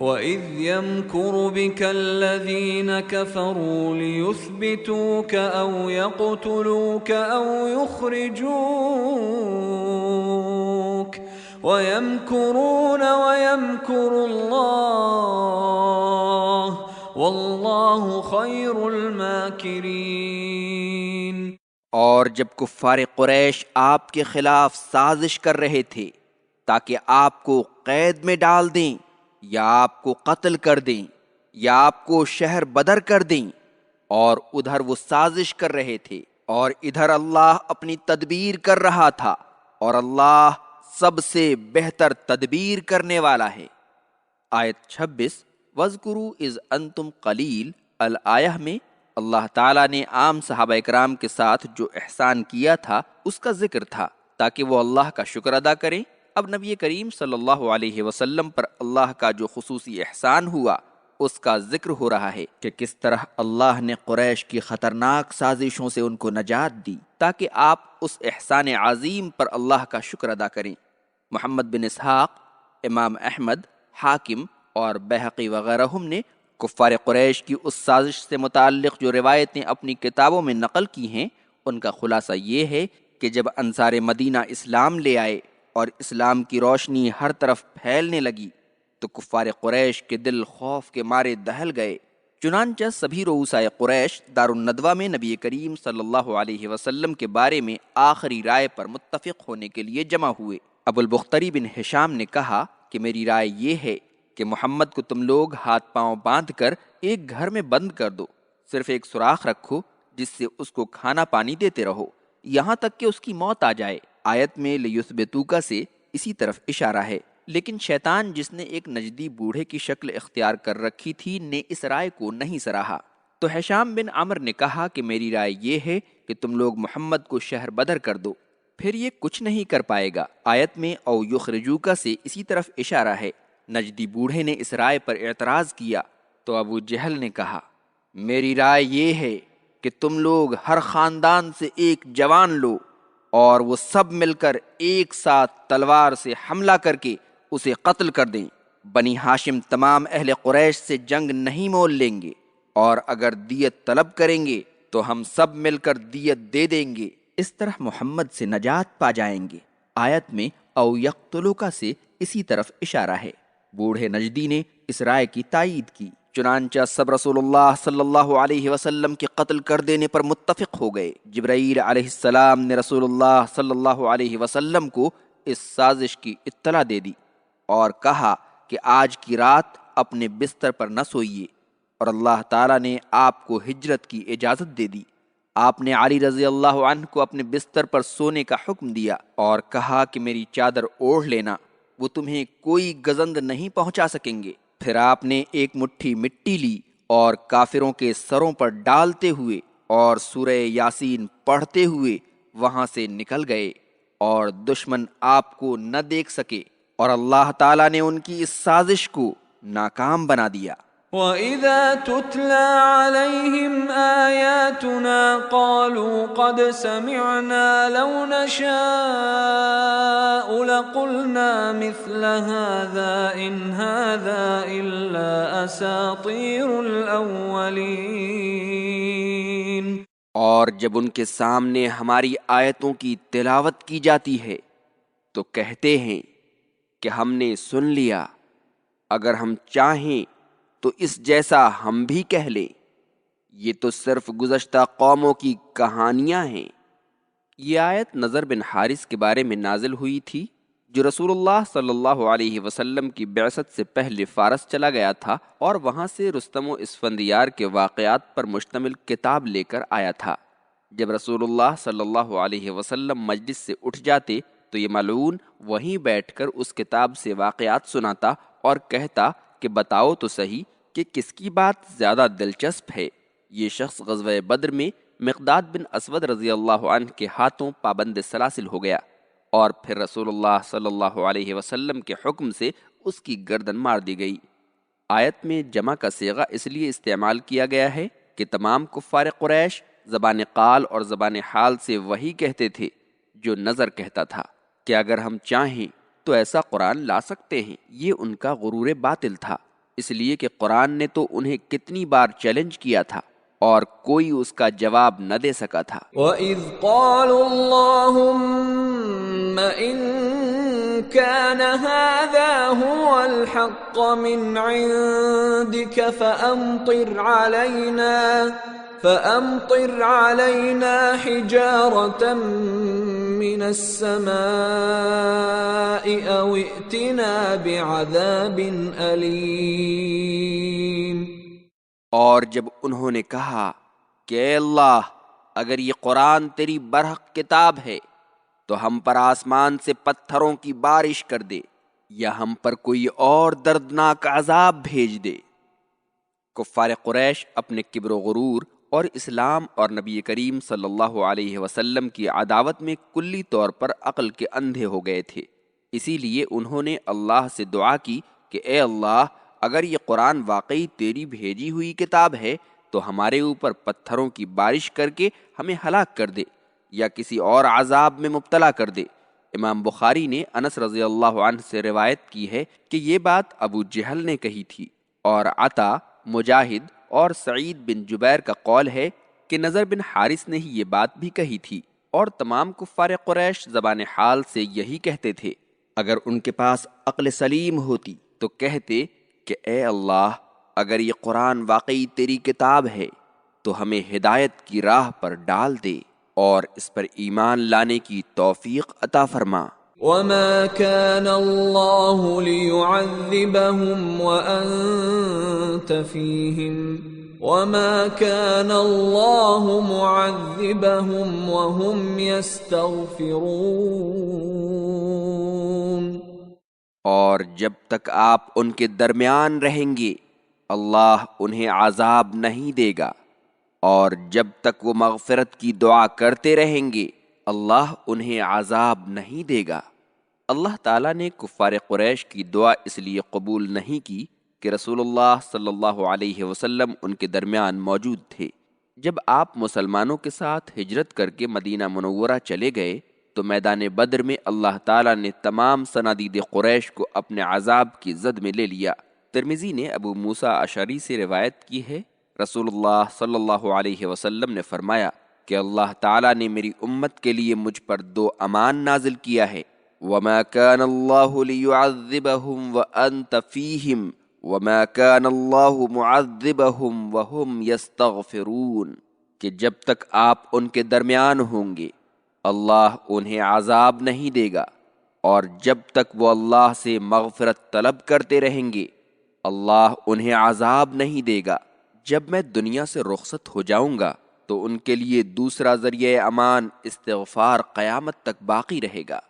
وَإِذْ يَمْكُرُ بِكَ الَّذِينَ كَفَرُوا لِيُثْبِتُوكَ أَوْ يَقْتُلُوكَ أَوْ يُخْرِجُوكَ وَيَمْكُرُونَ وَيَمْكُرُ اللَّهُ وَاللَّهُ خَيْرُ الْمَاكِرِينَ۔ اور جب کفار قریش آپ کے خلاف سازش کر رہے تھے تاکہ آپ کو قید میں ڈال دیں یا آپ کو قتل کر دیں یا آپ کو شہر بدر کر دیں، اور ادھر وہ سازش کر رہے تھے اور ادھر اللہ اپنی تدبیر کر رہا تھا، اور اللہ سب سے بہتر تدبیر کرنے والا ہے۔ آیت 26 وَاذْكُرُوا اِذْ أَنْتُمْ قَلِيلٌ الآیہ میں اللہ تعالیٰ نے عام صحابہ اکرام کے ساتھ جو احسان کیا تھا اس کا ذکر تھا تاکہ وہ اللہ کا شکر ادا کریں۔ اب نبی کریم صلی اللہ علیہ وسلم پر اللہ کا جو خصوصی احسان ہوا اس کا ذکر ہو رہا ہے کہ کس طرح اللہ نے قریش کی خطرناک سازشوں سے ان کو نجات دی، تاکہ آپ اس احسان عظیم پر اللہ کا شکر ادا کریں۔ محمد بن اسحاق، امام احمد، حاکم اور بہقی وغیرہ نے کفار قریش کی اس سازش سے متعلق جو روایتیں اپنی کتابوں میں نقل کی ہیں ان کا خلاصہ یہ ہے کہ جب انصار مدینہ اسلام لے آئے اور اسلام کی روشنی ہر طرف پھیلنے لگی تو کفار قریش کے دل خوف کے مارے دہل گئے۔ چنانچہ سبھی رؤسائے قریش دارالندوہ میں نبی کریم صلی اللہ علیہ وسلم کے بارے میں آخری رائے پر متفق ہونے کے لیے جمع ہوئے۔ ابو البختری بن ہشام نے کہا کہ میری رائے یہ ہے کہ محمد کو تم لوگ ہاتھ پاؤں باندھ کر ایک گھر میں بند کر دو، صرف ایک سوراخ رکھو جس سے اس کو کھانا پانی دیتے رہو یہاں تک کہ اس کی موت آ جائے۔ آیت میں لیثبتوکا سے اسی طرف اشارہ ہے، لیکن شیطان جس نے ایک نجدی بوڑھے کی شکل اختیار کر رکھی تھی نے اس رائے کو نہیں سراہا، تو ہشام بن عمر نے کہا کہ میری رائے یہ ہے کہ تم لوگ محمد کو شہر بدر کر دو، پھر یہ کچھ نہیں کر پائے گا۔ آیت میں او یخرجوکا سے اسی طرف اشارہ ہے۔ نجدی بوڑھے نے اس رائے پر اعتراض کیا تو ابو جہل نے کہا میری رائے یہ ہے کہ تم لوگ ہر خاندان سے ایک جوان لو اور وہ سب مل کر ایک ساتھ تلوار سے حملہ کر کے اسے قتل کر دیں۔ بنی ہاشم تمام اہل قریش سے جنگ نہیں مول لیں گے، اور اگر دیت طلب کریں گے تو ہم سب مل کر دیت دے دیں گے، اس طرح محمد سے نجات پا جائیں گے۔ آیت میں او یقتلوکا سے اسی طرف اشارہ ہے۔ بوڑھے نجدی نے اس رائے کی تائید کی، چنانچہ سب رسول اللہ صلی اللہ علیہ وسلم کے قتل کر دینے پر متفق ہو گئے۔ جبرائیل علیہ السلام نے رسول اللہ صلی اللہ علیہ وسلم کو اس سازش کی اطلاع دے دی اور کہا کہ آج کی رات اپنے بستر پر نہ سوئیے، اور اللہ تعالیٰ نے آپ کو ہجرت کی اجازت دے دی۔ آپ نے علی رضی اللہ عنہ کو اپنے بستر پر سونے کا حکم دیا اور کہا کہ میری چادر اوڑھ لینا، وہ تمہیں کوئی گزند نہیں پہنچا سکیں گے۔ پھر آپ نے ایک مٹھی مٹی لی اور کافروں کے سروں پر ڈالتے ہوئے اور سورہ یاسین پڑھتے ہوئے وہاں سے نکل گئے، اور دشمن آپ کو نہ دیکھ سکے، اور اللہ تعالیٰ نے ان کی اس سازش کو ناکام بنا دیا۔ وَإِذَا تُتْلَى عَلَيْهِمْ آيَاتُنَا قَالُوا قَدْ سَمِعْنَا لَوْ نَشَاءُ لَقُلْنَا مِثْلَ هَذَا إِنْ هَذَا إِلَّا أَسَاطِيرُ الْأَوَّلِينَ۔ اور جب ان کے سامنے ہماری آیتوں کی تلاوت کی جاتی ہے تو کہتے ہیں کہ ہم نے سن لیا، اگر ہم چاہیں تو اس جیسا ہم بھی کہہ لیں، یہ تو صرف گزشتہ قوموں کی کہانیاں ہیں۔ یہ آیت نضر بن حارث کے بارے میں نازل ہوئی تھی جو رسول اللہ صلی اللہ علیہ وسلم کی بعثت سے پہلے فارس چلا گیا تھا اور وہاں سے رستم و اسفندیار کے واقعات پر مشتمل کتاب لے کر آیا تھا۔ جب رسول اللہ صلی اللہ علیہ وسلم مجلس سے اٹھ جاتے تو یہ ملعون وہیں بیٹھ کر اس کتاب سے واقعات سناتا اور کہتا کہ بتاؤ تو صحیح کہ کس کی بات زیادہ دلچسپ ہے۔ یہ شخص غزوہ بدر میں مقداد بن اسود رضی اللہ عنہ کے ہاتھوں پابند سلاسل ہو گیا، اور پھر رسول اللہ صلی اللہ علیہ وسلم کے حکم سے اس کی گردن مار دی گئی۔ آیت میں جمع کا صیغہ اس لیے استعمال کیا گیا ہے کہ تمام کفار قریش زبان قال اور زبان حال سے وہی کہتے تھے جو نظر کہتا تھا کہ اگر ہم چاہیں تو ایسا قرآن لا سکتے ہیں۔ یہ ان کا غرور باطل تھا۔ اس لیے کہ قرآن نے تو انہیں کتنی بار چیلنج کیا تھا اور کوئی اس کا جواب نہ دے سکا تھا۔ وَإِذْ قَالُوا اللَّهُمَّ إِن كَانَ هَذَا هُوَ الْحَقَّ مِنْ عِندِكَ فَأَمْطِرْ عَلَيْنَا حِجَارَةً مِّنَ السَّمَاءِ أَوْ ائْتِنَا بِعَذَابٍ أَلِيمٍ۔ اور جب انہوں نے کہا کہ اے اللہ، اگر یہ قرآن تیری برحق کتاب ہے تو ہم پر آسمان سے پتھروں کی بارش کر دے یا ہم پر کوئی اور دردناک عذاب بھیج دے۔ کفار قریش اپنے کبر و غرور اور اسلام اور نبی کریم صلی اللہ علیہ وسلم کی عداوت میں کلی طور پر عقل کے اندھے ہو گئے تھے، اسی لیے انہوں نے اللہ سے دعا کی کہ اے اللہ، اگر یہ قرآن واقعی تیری بھیجی ہوئی کتاب ہے تو ہمارے اوپر پتھروں کی بارش کر کے ہمیں ہلاک کر دے یا کسی اور عذاب میں مبتلا کر دے۔ امام بخاری نے انس رضی اللہ عنہ سے روایت کی ہے کہ یہ بات ابو جہل نے کہی تھی، اور عطا، مجاہد اور سعید بن جبیر کا قول ہے کہ نضر بن حارث نے ہی یہ بات بھی کہی تھی، اور تمام کفار قریش زبان حال سے یہی کہتے تھے۔ اگر ان کے پاس عقل سلیم ہوتی تو کہتے کہ اے اللہ، اگر یہ قرآن واقعی تیری کتاب ہے تو ہمیں ہدایت کی راہ پر ڈال دے اور اس پر ایمان لانے کی توفیق عطا فرما۔ وَمَا كَانَ اللَّهُ لِيُعَذِّبَهُمْ وَأَنْتَ فِيهِمْ وَمَا كَانَ اللَّهُ مُعَذِّبَهُمْ وَهُمْ يَسْتَغْفِرُونَ۔ اور جب تک آپ ان کے درمیان رہیں گے اللہ انہیں عذاب نہیں دے گا، اور جب تک وہ مغفرت کی دعا کرتے رہیں گے اللہ انہیں عذاب نہیں دے گا۔ اللہ تعالیٰ نے کفار قریش کی دعا اس لیے قبول نہیں کی کہ رسول اللہ صلی اللہ علیہ وسلم ان کے درمیان موجود تھے۔ جب آپ مسلمانوں کے ساتھ ہجرت کر کے مدینہ منورہ چلے گئے تو میدان بدر میں اللہ تعالیٰ نے تمام صنادید قریش کو اپنے عذاب کی زد میں لے لیا۔ ترمذی نے ابو موسیٰ اشعری سے روایت کی ہے، رسول اللہ صلی اللہ علیہ وسلم نے فرمایا کہ اللہ تعالیٰ نے میری امت کے لیے مجھ پر 2 امان نازل کیا ہے، وَمَا كَانَ اللَّهُ لِيُعَذِّبَهُمْ وَأَنْتَ فِيهِمْ وَمَا كَانَ اللَّهُ مُعَذِّبَهُمْ وَهُمْ يَسْتَغْفِرُونَ، کہ جب تک آپ ان کے درمیان ہوں گے اللہ انہیں عذاب نہیں دے گا، اور جب تک وہ اللہ سے مغفرت طلب کرتے رہیں گے اللہ انہیں عذاب نہیں دے گا۔ جب میں دنیا سے رخصت ہو جاؤں گا تو ان کے لیے دوسرا ذریعہ امان استغفار قیامت تک باقی رہے گا۔